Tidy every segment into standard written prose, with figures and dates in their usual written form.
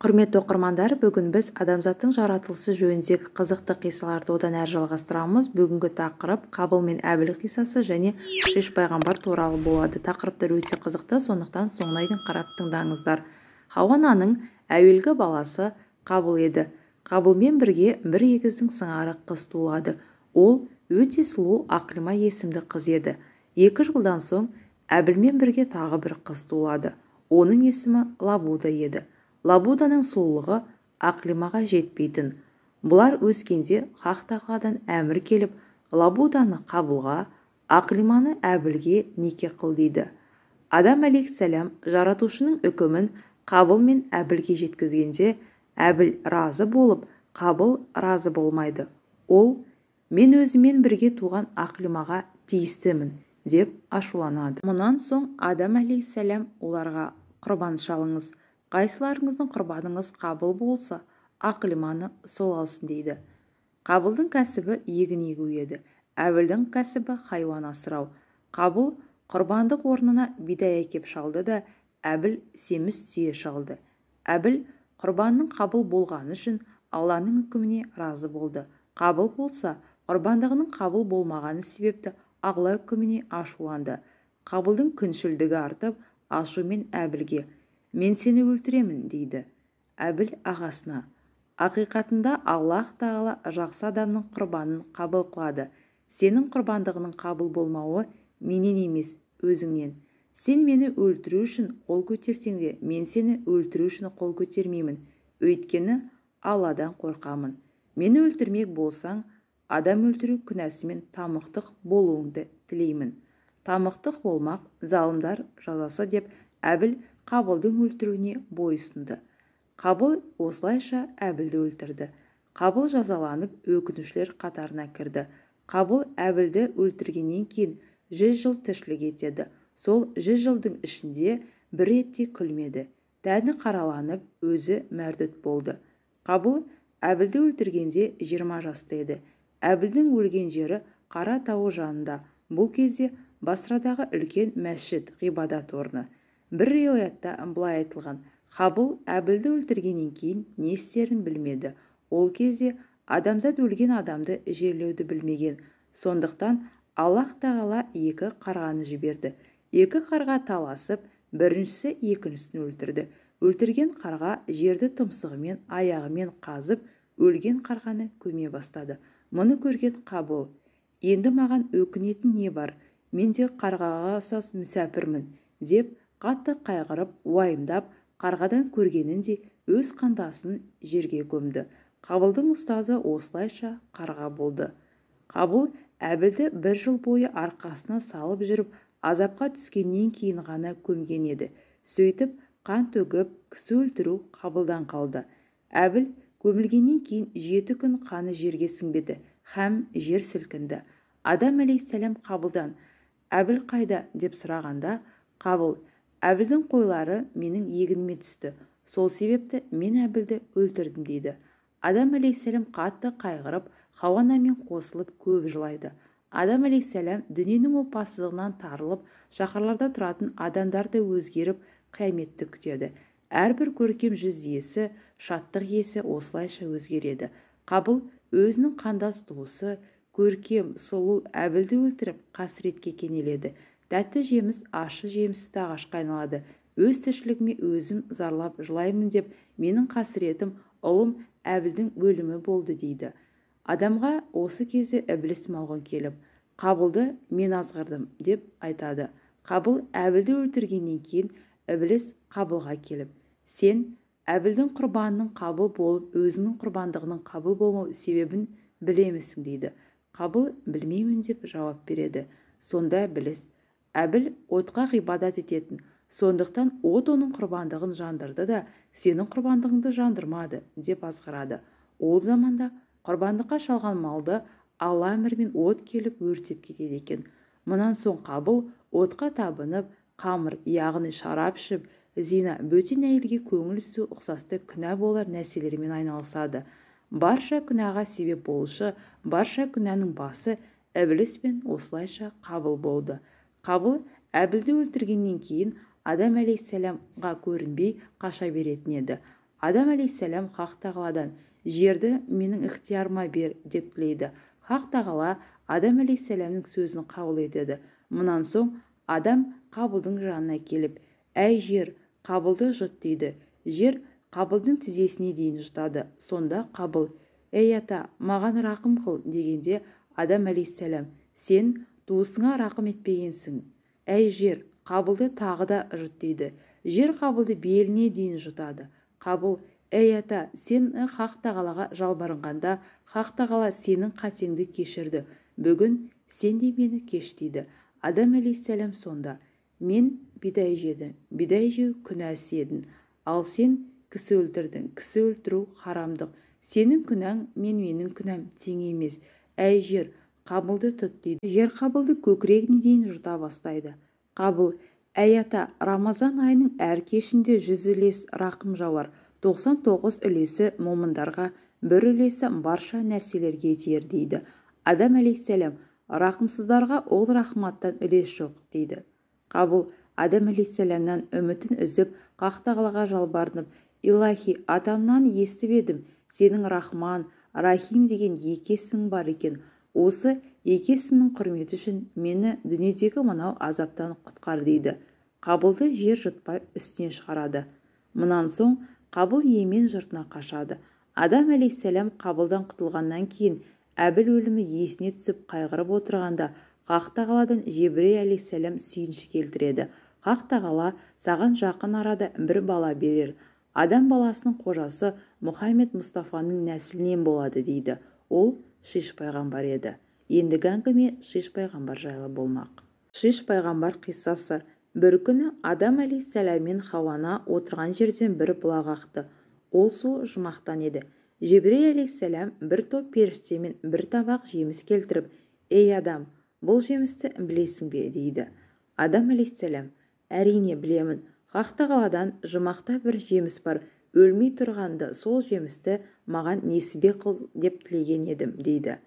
Құрметті оқырмандар, бүгін біз адамзаттың жаратылысы жөніндегі қызықты қиссаларды одан әрі жалғастырамыз. Бүгінгі тақырып Қабыл мен Әбіл қиссасы және Шиш пайғамбар туралы болады. Тақырыптар өте қызықты, сондықтан соңына дейін қарап тыңдаңыздар. Хауа-ананың әуелгі баласы Қабыл еді. Қабылмен бірге бір егіздің сыңары қыз туылады. Ол өте сұлу Ақлима есімді қыз еді. 2 жылдан соң Әбілмен бірге тағы бір қыз туылады. Оның есімі Лабуда еді. Лабуданың сұлулығы Ақлимаға жетпейтін. Бұлар өскенде Хақ Тағаладан әмір келіп, Лабуданы Қабылға, Ақлиманы Әбілге неке қыл дейді. Адам алейхиссалам жаратушының үкімін Қабыл мен Әбілге жеткізгенде, Әбіл разы болып, Қабыл разы болмайды. Ол, мен өзімен бірге туған Ақлимаға тиістімін деп ашуланады. Мұнан соң Адам алейхиссалам оларға құрбан шалыңыз. Қайсыларыңыздың құрбаныңыз Қабыл болса, Ақлиманы сол алсын дейді. Қабылдың кәсібі егін егу еді. Әбілдің кәсібі хайуан асырау. Қабыл құрбандық орнына бидай әкеп шалды да, Әбіл семіз түйе шалды. Әбіл құрбанның қабыл болғаны үшін Алланың үкіміне разы болды. Қабыл болса, құрбандығының қабыл болмағаны себепті Алла үкіміне ашуланды. Қабылдың күншілдігі артып, ашумен Әбілге: мен сені өлтіремін дейді. Әбіл ағасына: ақиқатында Аллах Тағала жақсы адамның құрбанын қабыл қылады. Сенің құрбандығының қабыл болмауы менен емес, өзіңнен. Сен мені өлтіру үшін қол көтерсең де, мен сені өлтіру үшін қол көтермеймін. Өйткені Алладан қорқамын. Мені өлтірмек болсаң, адам өлтіру күнәсімен тамұқтық болуыңды тілеймін. Тамұқтық болмақ залымдар жазасы деп Әбіл Қабылдың өлтіруіне бойұсынды. Қабыл осылайша Әбілді өлтірді. Қабыл жазаланып өкінушілер қатарына кірді. Қабыл Әбілді өлтіргеннен кейін 100 жыл тіршілік етеді. Сол 100 жылдың ішінде бір рет те күлмеді. Тәні қараланып, өзі мәрдүт болды. Қабыл Әбілді өлтіргенде 20 жаста еді. Әбілдің өлген жері Қара тауы жанында. Бұл кезде Басрадағы үлкен мәсжид, ғибадат орны. Бір риуаятта былай айтылған: Қабыл Әбілді өлтіргеннен кейін не істерін білмеді. Ол кезде адамзат өлген адамды жерлеуді білмеген. Сондықтан Аллах Тағала 2 қарғаны жіберді. 2 қарға таласып, біріншісі екіншісін өлтірді. Өлтірген қарға жерді тұмсығымен, аяғымен қазып, өлген қарғаны көме бастады. Мұны көрген Қабыл: енді маған өкінетін не бар? Мен де қарғаға ұқсас мүсәпірмін деп қатты қайғырып, уайымдап, қарғадан көргеніндей өз қандасын жерге көмді. Қабылдың ұстазы осылайша қарға болды. Қабыл Әбілді 1 жыл бойы арқасына салып жүріп, азапқа түскеннен кейін ғана көмген еді. Сөйтіп, қан төгіп, кісі өлтіру Қабылдан қалды. Әбіл көмілгеннен кейін 7 күн қаны жерге сіңбеді, һәм жер сілкінді. Адам алейхиссалам Қабылдан: Әбіл қайда деп сұрағанда, Қабыл: Әбілдің қойлары менің егініме түсті. Сол себепті мен Әбілді өлтірдім дейді. Адам алейхиссалам қатты қайғырып, Хауа-анамен қосылып көп жылайды. Адам алейхиссалам дүниенің опасыздығынан тарылып, шаһарларда тұратын адамдарды өзгеріп, қияметті күтеді. Әрбір көркем жүз иесі, шаттық иесі осылайша өзгереді. Қабыл өзінің қандас туысы, көркем, сұлу Әбілді өлтіріп, қасіретке кенеледі. Тәтті жеміс ащы жемісті ағашқа айналады. Өз тіршілігіме өзім зарлап жылаймын деп, менің қасіретім ұлым Әбілдің өлімі болды дейді. Адамға осы кезде Ібліс малғұн келіп, Қабылды мен азғырдым деп айтады. Қабыл Әбілді өлтіргеннен кейін Ібліс Қабылға келіп: сен Әбілдің құрбанының қабыл болып, өзінің құрбандығының қабыл болмау себебін білемісің дейді. Қабыл білмеймін деп жауап береді. Сонда Ібліс: Әбіл отқа ғибадат ететін, сондықтан от оның құрбандығын жандырды да, сенің құрбандығыңды жандырмады деп азғырады. Ол заманда құрбандыққа шалған малды Алла әмірімен от келіп өртеп кетеді екен. Мұнан соң Қабыл отқа табынып, қамыр, яғни шарап ішіп, зина, бөтен әйелге көңіл ісу ұқсасты күнә болар нәрселермен айналысады. Барша күнәға себеп болушы, барша күнәнің басы Ібліс пен осылайша Қабыл болды. Қабыл Әбілді өлтіргеннен кейін Адам алейхиссаламға көрінбей қаша беретін еді. Адам алейхиссалам хақ тағаладан жерді менің ықтиярыма бер деп тілейді. Хақ тағала Адам алейхиссаламның сөзін қабыл етеді. Мұнан соң Адам Қабылдың жанына келіп, әй жер, Қабылды жұт дейді. Жер Қабылдың тізесіне дейін жұтады. Сонда Қабыл, әй ата, маған рақым қыл дегенде Адам алейхиссалам, сен туысыңа рақым етпегенсің. Әй жер, Қабылды тағы да жұт дейді. Жер Қабылды беліне дейін жұтады. Қабыл, әй ата, сен хақ тағалаға жалбарынғанда хақ тағала сенің қатеңді кешірді. Бүгін сен де мені кеш дейді. Адам алейхиссалам сонда, мен бидай жедім, бидай жеу күнәсі едің. Ал сен кісі өлтірдің, кісі өлтіру харамдық. Сенің күнәң менің күнәм тең емес. Әй жер, Қабылды тұт дейді. Жер Қабылды көкірегіне дейін жұта бастайды. Қабыл, әй ата, Рамазан айының әр кешінде 100 үлес рақым жауар. 99 үлесі момындарға, 1 үлесі барша нәрселерге тиер дейді. Адам алейхиссалам, рақымсыздарға ол рахматтан үлес жоқ дейді. Қабыл Адам алейхиссаламнан үмітін үзіп, хақ тағалаға жалбарынып, илахи, атамнан естіп едім, сенің Рахман, Рахим деген екі есімің бар екен. Осы екі есімнің құрметі үшін мені дүниедегі мынау азаптан құтқар дейді. Қабылды жер жұтпай үстінен шығарады. Мұнан соң Қабыл Емен жұртына қашады. Адам алейхиссалам Қабылдан құтылғаннан кейін Әбіл өлімі есіне түсіп қайғырып отырғанда хақ тағаладан Жебірей алейхиссалам сүйінші келтіреді. Хақ тағала саған жақын арада бір бала берер. Адам баласының қожасы Мұхаммед Мұстафаның нәсілінен болады дейді. Ол Шиш пайғамбар еді. Ендігі әңгіме Шиш пайғамбар жайлы болмақ. Шиш пайғамбар қиссасы. Бір күні Адам алейхиссалам мен Хауана отырған жерден бір бұлақ ақты. Ол су жұмақтан еді. Жебірей алейхиссалам бір топ періште мен бір табақ жеміс келтіріп, ей Адам, бұл жемісті білесің бе дейді. Адам алейхиссалам, әрине білемін. Хақ тағаладан жұмақта бір жеміс бар. Өлмей тұрғанда сол жемісті маған несібе қыл деп тілеген едім дейді.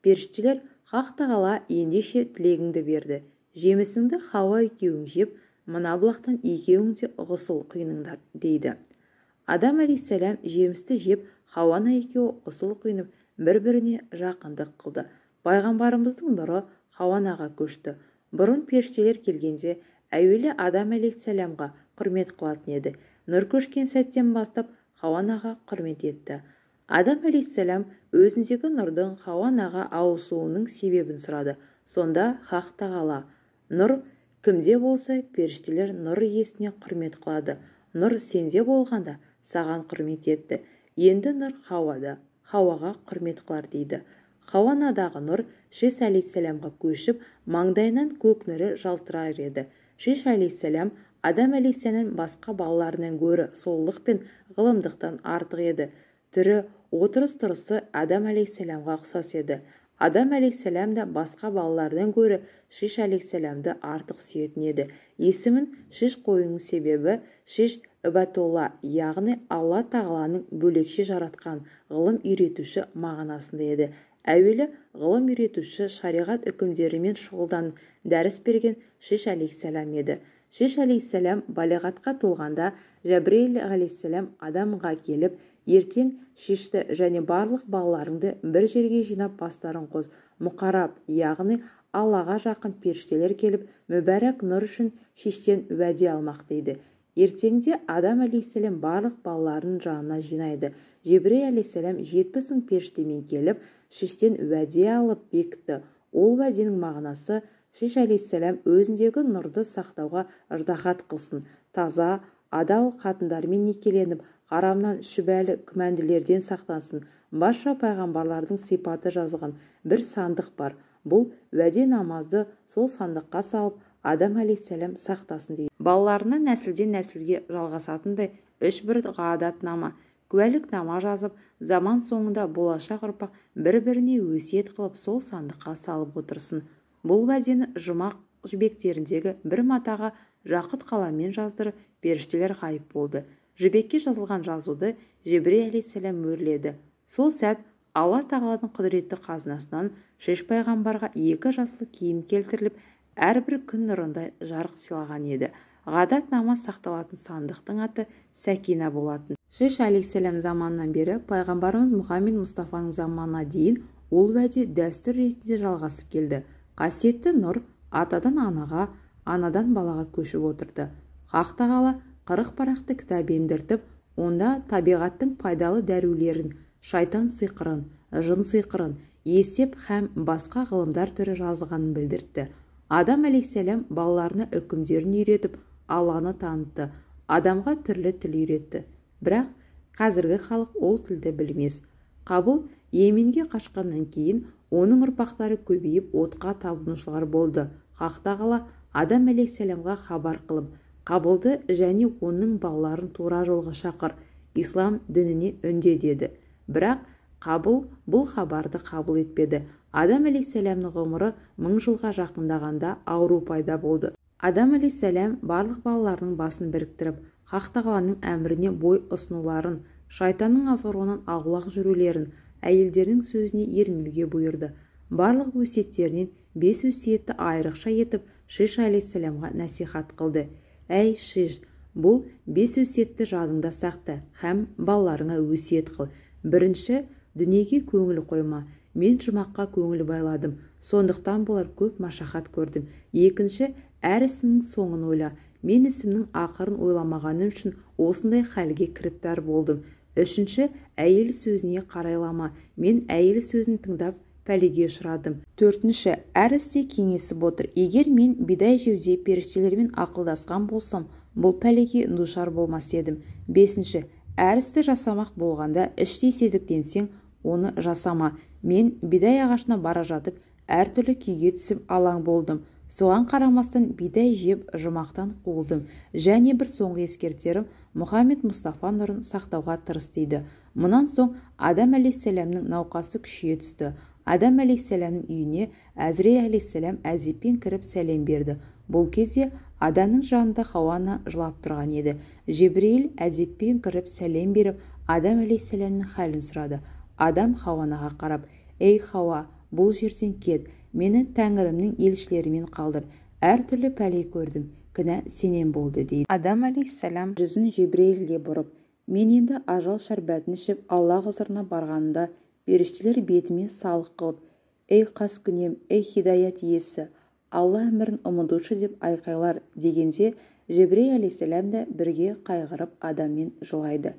Періштелер, хақ тағала ендеше тілегіңді берді. Жемісіңді Хауа екеуің жеп, мына бұлақтан екеуің де ғұсыл құйыныңдар дейді. Адам алейхиссалам жемісті жеп, Хауана екеуі ғұсыл құйынып, бір-біріне жақындық қылды. Пайғамбарымыздың нұры Хауанаға көшті. Бұрын періштелер келгенде әуелі Адам алейхиссаламға құрмет қылатын еді. Нұр көшкен сәттен бастап Хауанаға құрмет етті. Адам алейхиссалам өзіндегі нұрдың Хауанаға ауысуының себебін сұрады. Сонда хақ тағала, нұр кімде болса періштелер нұр иесіне құрмет қылады. Нұр сенде болғанда саған құрмет етті. Енді нұр Хауада, Хауаға құрмет қылар дейді. Хауанадағы нұр Шиш алейхиссаламға көшіп, маңдайынан көк нұры жалтырар еді. Шиш алейхиссалам Адам алейхиссалам басқа балаларынан гөрі сұлулық пен ғылымдықтан артық еді. Түрі, отырыс-тұрысы Адам алейхиссаламға ұқсас еді. Адам алейхиссалам да басқа балалардан гөрі Шиш алейхиссаламды артық сүйетін еді. Есімін Шиш қоюының себебі Шиш Үбәтолла, яғни Алла тағаланың бөлекше жаратқан ғылым үйретуші мағынасында еді. Әуелі ғылым үйретуші шариғат үкімдерімен шұғылданып дәріс берген Шиш алейхиссалам еді. Шиш алейхиссалам балиғатқа толғанда Жабрейл алейхиссалам Адамға келіп, ертең Шишті және барлық балаларыңды бір жерге жинап бастарын қос. Мұқараб, яғни Аллаға жақын періштелер келіп, мүбәрәк нұр үшін Шиштен уәде алмақ дейді. Ертеңде Адам алейхиссалам барлық балаларын жанына жинайды. Жебірей алейхиссалам 70 мың періштемен келіп, Шиштен уәде алып бекітті. Ол уәденің мағынасы Шиш алейхиссалам өзіндегі нұрды сақтауға ыждағат қылсын, таза, адал қатындармен некеленіп, харамнан шүбәлі күмәнділерден сақтансын. Барша пайғамбарлардың сипаты жазылған бір сандық бар. Бұл уәде намазды сол сандыққа салып, Адам алейхиссалам сақтасын дейді. Балаларына нәсілден нәсілге жалғасатындай 3 бір ғадатнама, куәлікнама жазып, заман соңында болашақ ұрпақ бір-біріне өсиет қылып сол сандыққа салып отырсын. Бұл уәдені жұмақ жібектеріндегі бір матаға жақұт қаламмен жаздырып, періштелер ғайып болды. Жібекке жазылған жазуды Жебірей алейхиссалам мөрледі. Сол сәт Алла тағаланың құдіретті қазынасынан Шиш пайғамбарға 2 жасыл киім келтіріліп, әрбір күн нұрындай жарық сыйлаған еді. Ғадат намаз сақталатын сандықтың аты Сәкина болатын. Шиш алейхиссалам заманынан бері пайғамбарымыз Мұхаммед Мұстафаның заманына дейін ол уәде дәстүр ретінде жалғасып келді. Қасиетті нұр атадан анаға, анадан балаға көшіп отырды. Хақ тағала 40 парақты кітап ендіртіп, онда табиғаттың пайдалы дәрулерін, шайтан сиқырын, жын сиқырын, есеп һәм басқа ғылымдар түрі жазылғанын білдіртті. Адам алейхиссалам балаларына үкімдерін үйретіп, Алланы танытты. Адамға түрлі тіл үйретті. Бірақ қазіргі халық ол тілді білмес. Қабыл Йеменге қашқаннан кейін оның ұрпақтары көбейіп отқа табынушылар болды. Хақ тағала Адам алейхиссаламға хабар қылып, Қабылды және оның балаларын тура жолға шақыр, ислам дініне үнде деді. Бірақ Қабыл бұл хабарды қабыл етпеді. Адам алейхиссаламның ғұмыры 1000 жылға жақындағанда ауру пайда болды. Адам алейхиссалам барлық балаларының басын біріктіріп, Хақ тағаланың әміріне бой ұсынуларын, шайтанның азғыруынан аулақ жүрулерін, әйелдердің сөзіне ермеуге бұйырды. Барлық өсиеттерінен 5 өсиетті айрықша етіп Шиш алейхиссаламға насихат қылды. Әй Шиш, бұл 5 өсиетті жадыңда сақта һәм балаларыңа өсиет қыл. Бірінші, дүниеге көңіл қойма. Мен жұмаққа көңіл байладым, сондықтан болар көп машақат көрдім. Екінші, әр ісінің соңын ойла. Мен ісімнің ақырын ойламағаным үшін осындай хәлге кіріптар болдым. Үшінші, әйел сөзіне қарайлама. Мен әйел сөзін тыңдап пәлеге ұшырадым. Төртінші, әр істе кеңесіп отыр. Егер мен бидай жеуде періштелермен ақылдасқан болсам, бұл пәлеге душар болмас едім. Бесінші, әр істі жасамақ болғанда іштей сезіктенсең, оны жасама. Мен бидай ағашына бара жатып, әртүрлі күйге түсіп алаң болдым. Соған қарамастан бидай жеп жұмақтан қуылдым. Және бір соңғы ескертерім, Мұхаммед Мұстафа нұрын сақтауға тырыс дейді. Мұнан соң Адам алейхиссаламның науқасы күшейе түсті. Адам алейхиссаламның үйіне Әзірейіл алейхиссалам әзеппен кіріп сәлем берді. Бұл кезде Адамның жанында Хауана жылап тұрған еді. Жебірейіл әзеппен кіріп сәлем беріп, Адам алейхиссаламның хәлін сұрады. Адам Хауанаға қарап, «Ей Хауа, бұл жерден кет, мені Тәңірімнің елшілерімен қалдыр. Әртүрлі пәле көрдім, кінә сенен болды» дейді. Адам алейхиссалам жүзін Жебірейілге бұрып, «Мен енді ажал шәрбәтін ішіп Аллах хұзырына барғанында періштелер бетіме салық қылып, «Ей қаскүнем, ей хидаят иесі, Алла әмірін ұмытушы» деп айқайлар дегенде, Жебірейіл алейхиссалам да бірге қайғырып Адаммен жылайды.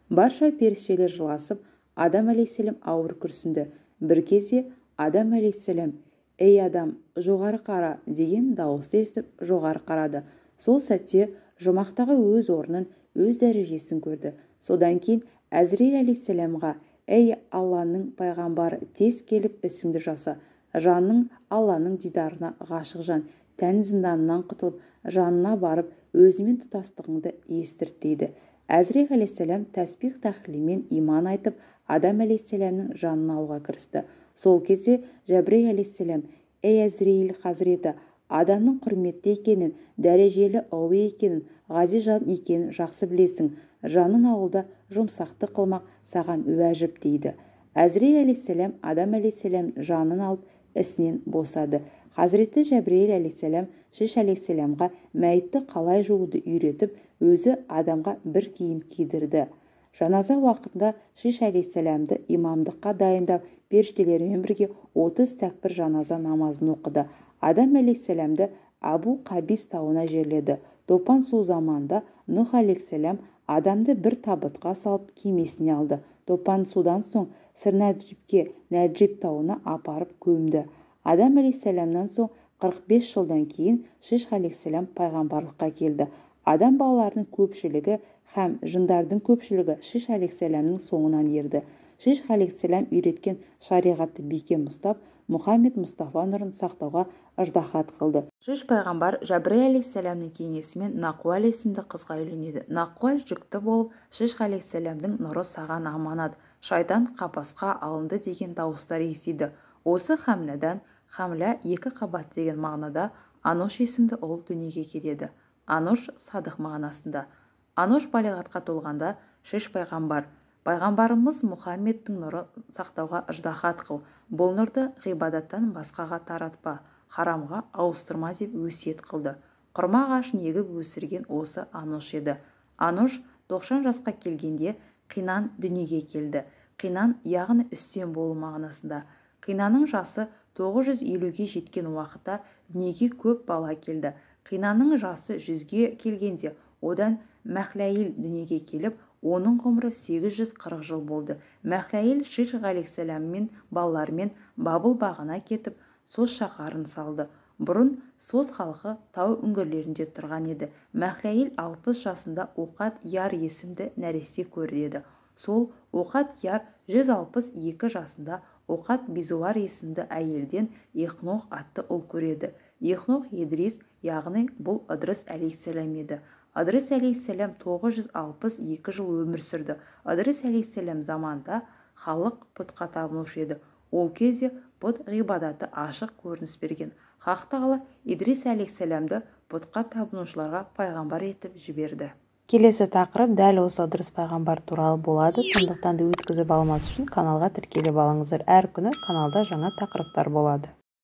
Барша періштелер жыласып, Адам алейхиссалам ауыр күрсінді. Бір кезде Адам алейхиссалам, «Ей Адам, жоғары қара» деген дауысты естіп жоғары қарады. Сол сәтте жұмақтағы өз орнын, өз дәрежесін көрді. Содан кейін Әзірейіл алейхиссаламға, «Ей Алланың пайғамбары, тез келіп ісіңді жаса. Жаның Алланың дидарына ғашық жан, тән зынданынан құтылып, жанына барып, өзімен тұтастығыңды естірт» дейді. Әзірейіл алейхиссалам тәсбих тахлилмен иман айтып, Адам алейхиссаламның жанын алуға кірісті. Сол кезде Жәбірейіл алейхиссалам, «Ей Әзірейіл хазіреті, Адамның құрметті екенін, дәрежелі ұлы екенін, ғазиз жан екенін жақсы білесің. Жанын ауылда жұмсақты қылмақ саған уәжіп» дейді. Әзірейіл алейхиссалам Адам алейхиссалам жанын алып ісінен босады. Хазіреті Жәбірейіл алейхиссалам Шиш алейхиссаламға мәйітті қалай жууды үйретіп, өзі Адамға бір киім кидірді. Жаназа уақытында Шиш алейхиссаламды имамдыққа дайындап, періштелермен бірге 30 тәкбір жаназа намазын оқыды. Адам алейхиссаламды Абу Қабис тауына жерледі. Топан су заманында Нұх алейхиссалам Адамды бір табытқа салып кемесіне алды. Топан судан соң Сірнәджибке, Нәджиб тауына апарып көмді. Адам алейхиссаламнан соң 45 жылдан кейін Шиш алейхиссалам пайғамбарлыққа келді. Адам балаларының көпшілігі һәм жындардың көпшілігі Шиш алейхиссаламның соңынан ерді. Шиш алейхиссалам үйреткен шариғатты бекем ұстап, Мұхаммед Мұстафа нұрын сақтауға ыждахат қылды. Шиш пайғамбар Жәбірейіл алейхиссаламның кеңесімен Нақуал есімді қызға үйленеді. Нақуал жүкті болып, Шиш алейхиссаламның нұры саған аманат, шайтан қапасқа алынды деген дауыстар естиді. Осы хамлядан, хамля екі қабат деген мағынада Анош есімді ұл дүниеге келеді. Анош садық мағынасында. Анош балиғатқа толғанда Шиш пайғамбар, пайғамбарымыз Мұхаммедтің нұры сақтауға ыждахат қыл, бұл нұрды ғибадаттан басқаға таратпа, харамға ауыстырма деп өсиет қылды. Құрма ағашын егіп өсірген осы Анош еді. Анош 90 жасқа келгенде Қинан дүниеге келді. Қинан яғни үстем болу мағынасында. Қинаның жасы 950-ге жеткен уақытта дүниеге көп бала келді. Қинанның жасы 100-ге келгенде одан Мәхләйіл дүниеге келіп, оның ғұмыры 840 жыл болды. Мәхләйіл Шиш ғалейхиссаламмен балаларымен Бабыл бағына кетіп, Сос шаһарын салды. Бұрын Сос халқы тау үңгірлерінде тұрған еді. Мәхләйіл 60 жасында Оқат Яр есімді нәресте көреді. Сол Оқат Яр 162 жасында Оқат Безуар есімді әйелден Ихнох атты ұл көреді. Ихнох Идрис, яғни бұл Ыдрыс әлейхиссалам еді. Ыдрис әлейхиссалам 962 жыл өмір сүрді. Ыдрис әлейхиссалам заманда халық пұтқа табынушы еді. Ол кезде пұт ғибадаты ашық көрініс берген. Хақ Тағала Идрис әлейхиссаламды пұтқа табынушыларға пайғамбар етіп жіберді. Келесі тақырып дәл осы Ыдрис пайғамбар туралы болады. Сондықтан да өткізіп алмас үшін каналға тіркеліп алыңыздар. Әр күні каналда жаңа тақырыптар болады.